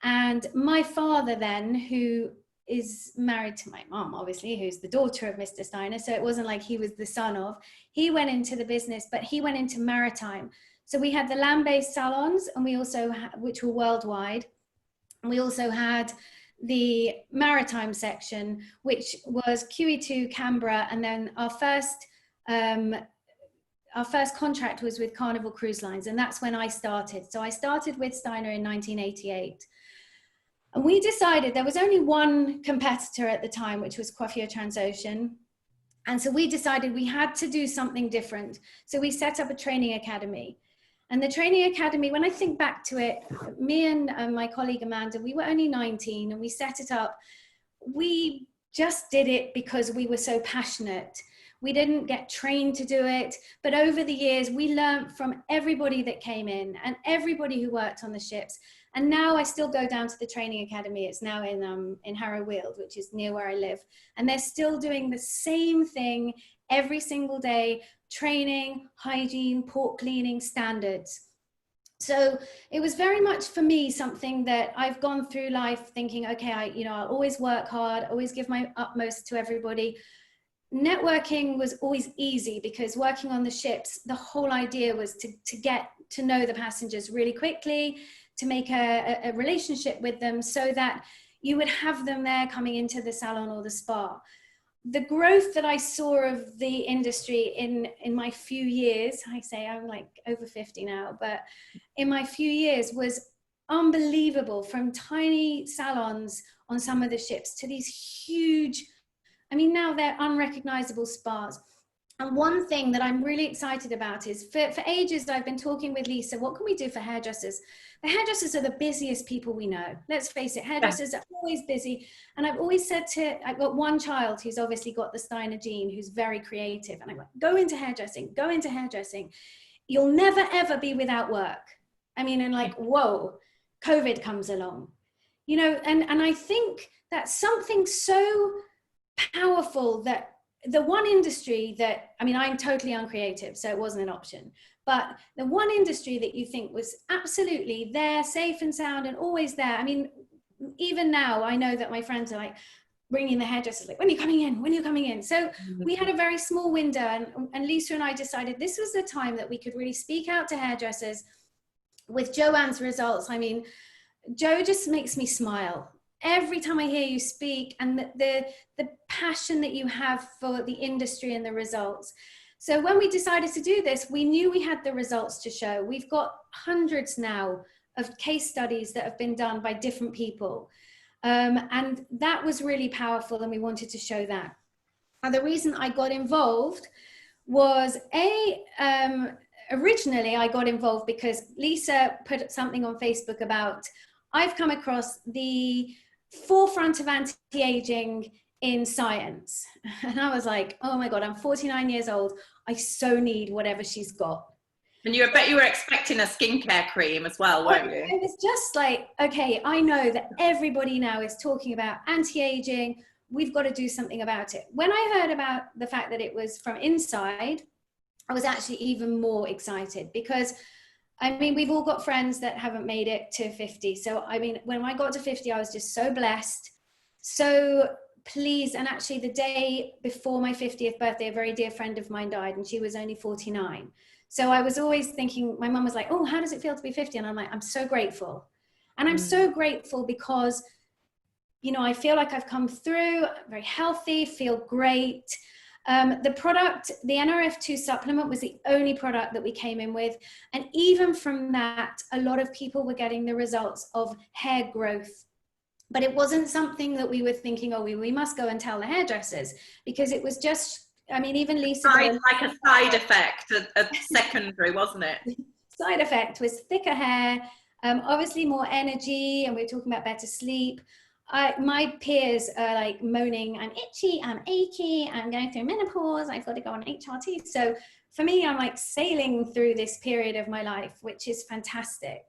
And my father then, who is married to my mom, obviously, who's the daughter of Mr. Steiner, so it wasn't like he was the son of, he went into the business, but he went into maritime. So we had the land-based salons, and we also, which were worldwide, and we also had the maritime section, which was QE2, Canberra, and then our first contract was with Carnival Cruise Lines, and that's when I started. So I started with Steiner in 1988. And we decided there was only one competitor at the time, which was Coiffure Transocean. And so we decided we had to do something different. So we set up a training academy. And the training academy, when I think back to it, me and my colleague Amanda, we were only 19 and we set it up. We just did it because we were so passionate. We didn't get trained to do it, but over the years, we learned from everybody that came in and everybody who worked on the ships. And now I still go down to the training academy. It's now in Harrow Weald, which is near where I live. And they're still doing the same thing every single day, training, hygiene, port cleaning standards. So it was very much for me something that I've gone through life thinking, okay, I'll always work hard, always give my utmost to everybody. Networking was always easy because working on the ships, the whole idea was to get to know the passengers really quickly, to make a relationship with them so that you would have them there coming into the salon or the spa. The growth that I saw of the industry in my few years, I say I'm like over 50 now, but in my few years was unbelievable, from tiny salons on some of the ships to these huge, I mean, now they're unrecognizable spas. And one thing that I'm really excited about is for ages, I've been talking with Lisa, what can we do for hairdressers? The hairdressers are the busiest people we know. Let's face it, hairdressers are always busy. And I've always said I've got one child who's obviously got the Steiner gene, who's very creative. And I'm like, go into hairdressing, go into hairdressing. You'll never, ever be without work. I mean, and like, whoa, COVID comes along, and I think that's something so powerful that the one industry that, I mean, I'm totally uncreative, so it wasn't an option, but the one industry that you think was absolutely there, safe and sound and always there. I mean, even now I know that my friends are like bringing the hairdressers, like, when are you coming in? When are you coming in? So we had a very small window, and Lisa and I decided this was the time that we could really speak out to hairdressers. With Joanne's results, I mean, Jo just makes me smile every time I hear you speak, and the passion that you have for the industry and the results. So when we decided to do this, we knew we had the results to show. We've got hundreds now of case studies that have been done by different people. And that was really powerful, and we wanted to show that. Now, the reason I got involved was originally I got involved because Lisa put something on Facebook about, I've come across the forefront of anti-aging in science. And I was like, oh my God, I'm 49 years old. I so need whatever she's got. And I bet you were expecting a skincare cream as well, weren't you? It was just like, okay, I know that everybody now is talking about anti-aging. We've got to do something about it. When I heard about the fact that it was from inside, I was actually even more excited because, I mean, we've all got friends that haven't made it to 50. So, I mean, when I got to 50, I was just so blessed, so pleased. And actually the day before my 50th birthday, a very dear friend of mine died, and she was only 49. So I was always thinking, my mum was like, oh, how does it feel to be 50? And I'm like, I'm so grateful. And I'm so grateful because, I feel like I've come through very healthy, feel great. The product, the Nrf2 supplement, was the only product that we came in with. And even from that, a lot of people were getting the results of hair growth. But it wasn't something that we were thinking, oh, we must go and tell the hairdressers, because it was just, I mean, even Lisa. Like a side effect, a secondary, wasn't it? Side effect was thicker hair, obviously more energy, and we were talking about better sleep. My peers are like moaning, I'm itchy, I'm achy, I'm going through menopause, I've got to go on HRT. So for me, I'm like sailing through this period of my life, which is fantastic.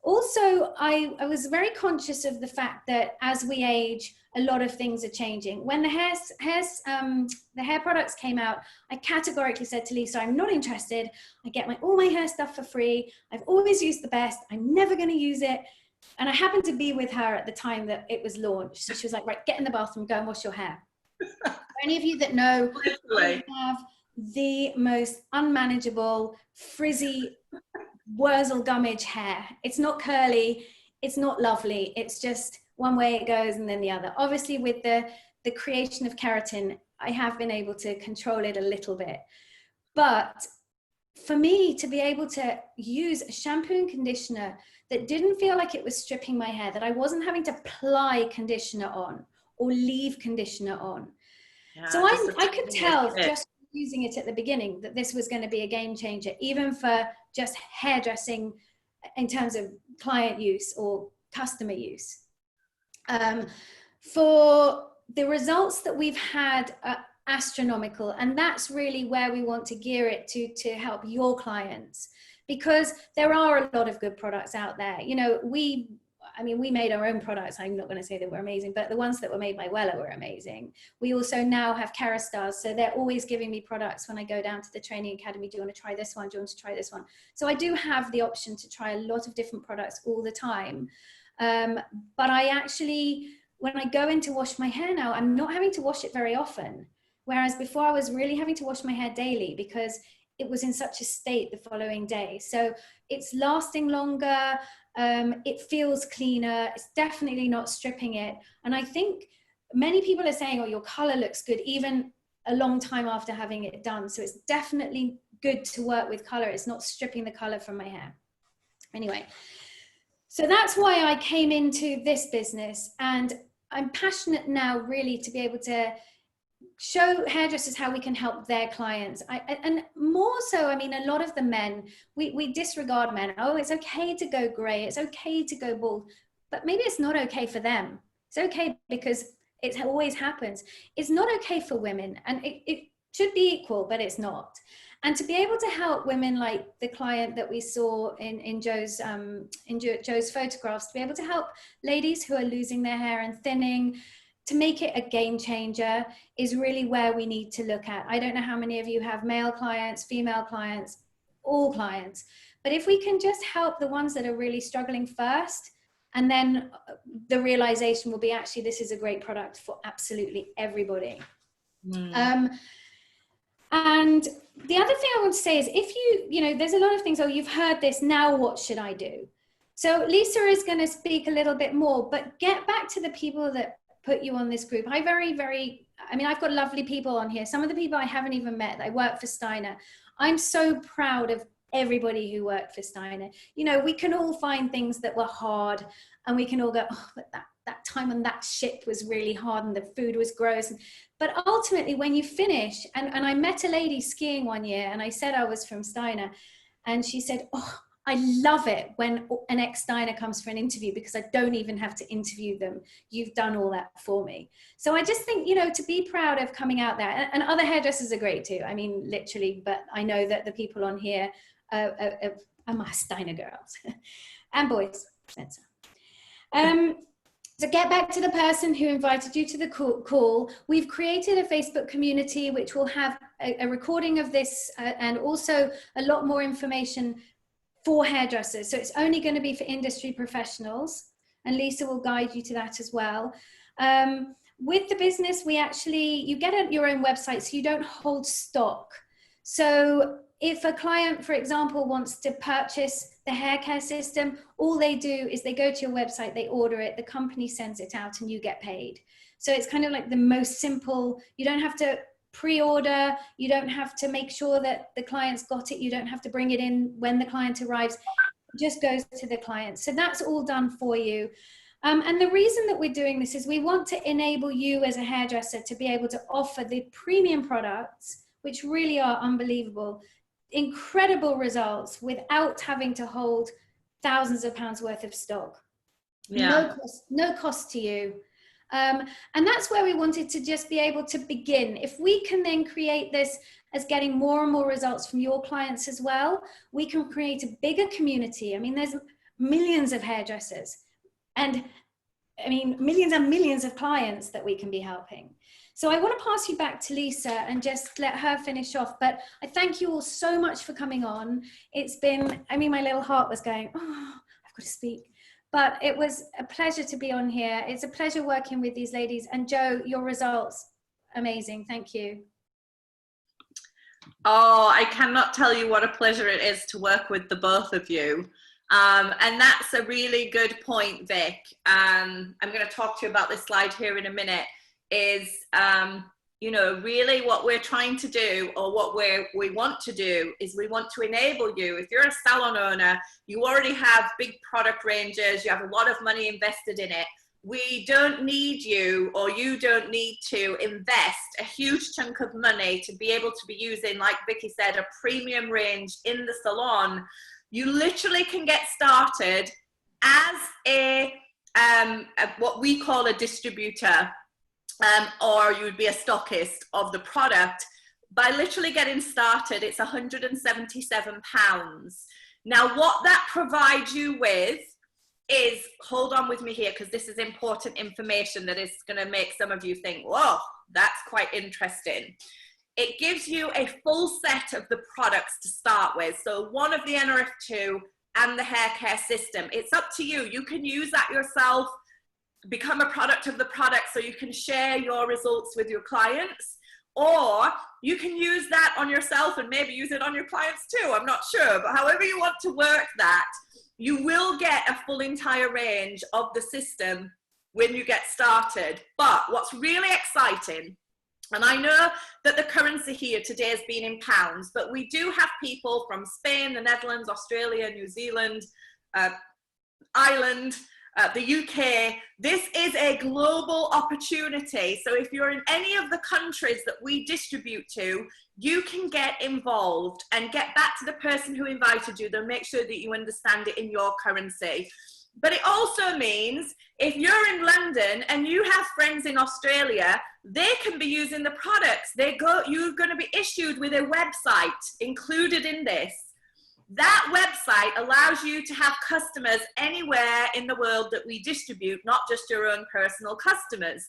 Also, I was very conscious of the fact that as we age, a lot of things are changing. When the hair products came out, I categorically said to Lisa, I'm not interested. I get all my hair stuff for free. I've always used the best. I'm never going to use it. And I happened to be with her at the time that it was launched. So she was like, right, get in the bathroom, go and wash your hair. For any of you that know, I have the most unmanageable, frizzy, wurzel gummage hair. It's not curly, it's not lovely. It's just one way it goes and then the other. Obviously with the creation of keratin, I have been able to control it a little bit. But for me to be able to use a shampoo and conditioner that didn't feel like it was stripping my hair, that I wasn't having to apply conditioner on or leave conditioner on. Yeah, so I could tell just using it at the beginning that this was going to be a game changer, even for just hairdressing in terms of client use or customer use. for the results that we've had are astronomical, and that's really where we want to gear it to help your clients, because there are a lot of good products out there. You know, we made our own products. I'm not going to say they were amazing, but the ones that were made by Wella were amazing. We also now have Kerastars, so they're always giving me products when I go down to the training academy. Do you want to try this one? Do you want to try this one? So I do have the option to try a lot of different products all the time. But I actually, when I go in to wash my hair now, I'm not having to wash it very often. Whereas before I was really having to wash my hair daily because it was in such a state the following day. So it's lasting longer. It feels cleaner. It's definitely not stripping it. And I think many people are saying, oh, your color looks good, even a long time after having it done. So it's definitely good to work with color. It's not stripping the color from my hair. Anyway, so that's why I came into this business. And I'm passionate now really to be able to show hairdressers how we can help their clients. And more so, I mean, a lot of the men, we disregard men. Oh, it's okay to go gray. It's okay to go bald. But maybe it's not okay for them. It's okay because it always happens. It's not okay for women. And it should be equal, but it's not. And to be able to help women like the client that we saw in Joe's photographs, to be able to help ladies who are losing their hair and thinning, to make it a game changer is really where we need to look at. I don't know how many of you have male clients, female clients, all clients, but if we can just help the ones that are really struggling first, and then the realization will be, actually, this is a great product for absolutely everybody. And the other thing I want to say is, if you know, there's a lot of things, oh, you've heard this, now what should I do? So Lisa is going to speak a little bit more, but get back to the people that put you on this group. I've got lovely people on here. Some of the people I haven't even met. I work for Steiner. I'm so proud of everybody who worked for Steiner. You know, we can all find things that were hard, and we can all go, oh, but that time on that ship was really hard and the food was gross. But ultimately, when you finish, and I met a lady skiing one year, and I said I was from Steiner, and she said, oh, I love it when an ex-Steiner comes for an interview, because I don't even have to interview them. You've done all that for me. So I just think, you know, to be proud of coming out there, and other hairdressers are great too. I mean, literally, but I know that the people on here are my Steiner girls and boys, Spencer. So get back to the person who invited you to the call. We've created a Facebook community which will have a recording of this and also a lot more information for hairdressers. So it's only going to be for industry professionals, and Lisa will guide you to that as well. With the business, you get your own website, so you don't hold stock. So if a client, for example, wants to purchase the hair care system, all they do is they go to your website, they order it, the company sends it out, and you get paid. So it's kind of like the most simple. You don't have to pre-order, you don't have to make sure that the client's got it, you don't have to bring it in when the client arrives, it just goes to the client. So that's all done for you. And the reason that we're doing this is we want to enable you as a hairdresser to be able to offer the premium products, which really are unbelievable, incredible results without having to hold thousands of pounds worth of stock. Yeah. No cost to you. And that's where we wanted to just be able to begin. If we can then create this as getting more and more results from your clients as well, we can create a bigger community. I mean, there's millions of hairdressers, and I mean, millions and millions of clients that we can be helping. So I want to pass you back to Lisa and just let her finish off. But I thank you all so much for coming on. It's been, I mean, my little heart was going, oh, I've got to speak. But it was a pleasure to be on here. It's a pleasure working with these ladies. And Joe, your results, amazing. Thank you. Oh, I cannot tell you what a pleasure it is to work with the both of you. And that's a really good point, Vic. I'm going to talk to you about this slide here in a minute. Is, you know, really what we're trying to do, or what we want to do, is we want to enable you. If you're a salon owner, you already have big product ranges, you have a lot of money invested in it. We don't need you, or you don't need to invest a huge chunk of money to be able to be using, like Vicky said, a premium range in the salon. You literally can get started as a what we call a distributor, or you would be a stockist of the product, by literally getting started, it's £177. Now, what that provides you with is, hold on with me here, because this is important information that is going to make some of you think, whoa, that's quite interesting. It gives you a full set of the products to start with. So one of the Nrf2 and the hair care system. It's up to you. You can use that yourself, become a product of the product so you can share your results with your clients, or you can use that on yourself and maybe use it on your clients too. I'm not sure, but however you want to work that, you will get a full entire range of the system when you get started. But what's really exciting, and I know that the currency here today has been in pounds, but we do have people from Spain, the Netherlands, Australia, New Zealand, Ireland, the UK. This is a global opportunity. So if you're in any of the countries that we distribute to, you can get involved and get back to the person who invited you. They'll make sure that you understand it in your currency. But it also means if you're in London and you have friends in Australia, they can be using the products. You're going to be issued with a website included in this. That website allows you to have customers anywhere in the world that we distribute, not just your own personal customers.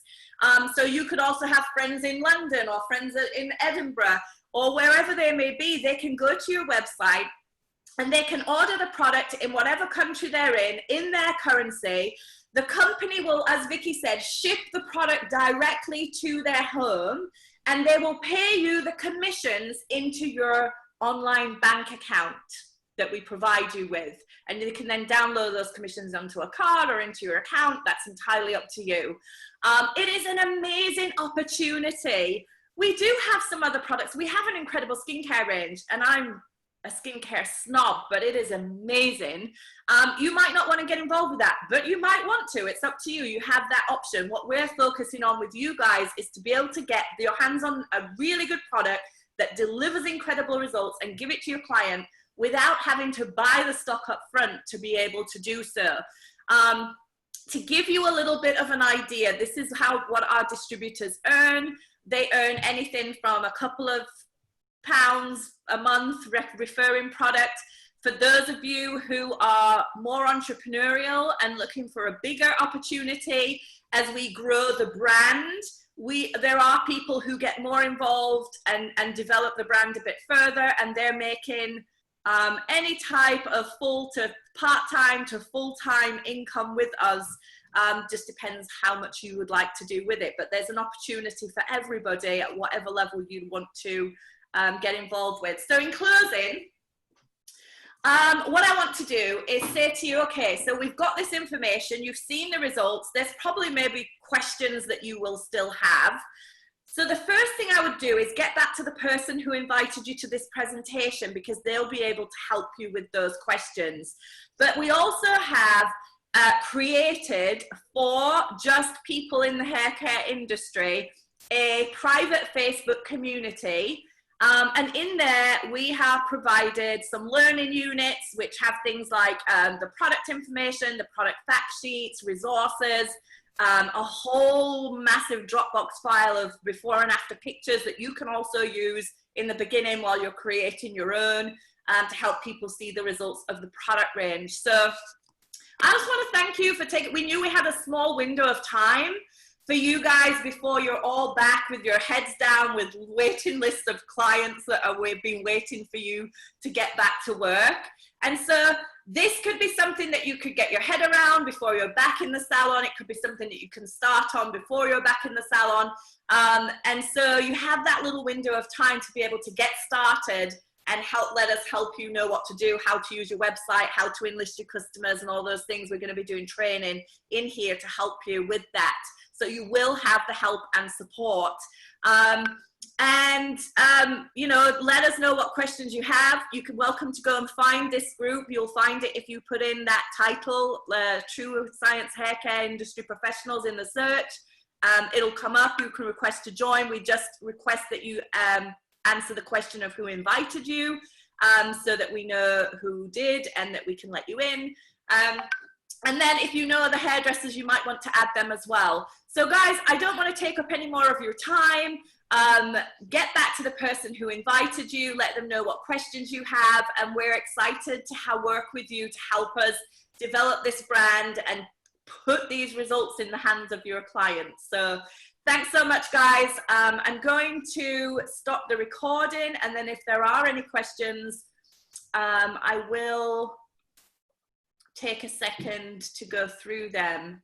So you could also have friends in London or friends in Edinburgh or wherever they may be. They can go to your website and they can order the product in whatever country they're in their currency. The company will, as Vicky said, ship the product directly to their home, and they will pay you the commissions into your online bank account that we provide you with. And you can then download those commissions onto a card or into your account. That's entirely up to you. It is an amazing opportunity. We do have some other products. We have an incredible skincare range, and I'm a skincare snob, but it is amazing. You might not want to get involved with that, but you might want to. It's up to you. You have that option. What we're focusing on with you guys is to be able to get your hands on a really good product that delivers incredible results and give it to your client without having to buy the stock up front to be able to do so. To give you a little bit of an idea, this is what our distributors earn. They earn anything from a couple of pounds a month referring product. For those of you who are more entrepreneurial and looking for a bigger opportunity as we grow the brand, there are people who get more involved and develop the brand a bit further, and they're making any type of full to part-time to full-time income with us. Just depends how much you would like to do with it, but there's an opportunity for everybody at whatever level you want to get involved with. So in closing, what I want to do is say to you, okay, so we've got this information, you've seen the results, there's probably maybe questions that you will still have. So the first thing I would do is get back to the person who invited you to this presentation, because they'll be able to help you with those questions. But we also have created for just people in the hair care industry a private Facebook community. And in there, we have provided some learning units, which have things like the product information, the product fact sheets, resources, a whole massive Dropbox file of before and after pictures that you can also use in the beginning while you're creating your own to help people see the results of the product range. So I just want to thank you for taking, we knew we had a small window of time for you guys before you're all back with your heads down with waiting lists of clients that we've been waiting for you to get back to work. And so this could be something that you could get your head around before you're back in the salon. It could be something that you can start on before you're back in the salon. And so you have that little window of time to be able to get started and let us help you know what to do, how to use your website, how to enlist your customers, and all those things. We're going to be doing training in here to help you with that. So you will have the help and support. You know, let us know what questions you have. You can welcome to go and find this group. You'll find it if you put in that title, TrueScience Hair Care Industry Professionals in the search. It'll come up. You can request to join. We just request that you answer the question of who invited you, so that we know who did and that we can let you in. And then if you know the hairdressers, you might want to add them as well. So guys, I don't want to take up any more of your time. Get back to the person who invited you, let them know what questions you have, and we're excited to work with you to help us develop this brand and put these results in the hands of your clients. So thanks so much, guys. I'm going to stop the recording, and then if there are any questions, I will take a second to go through them.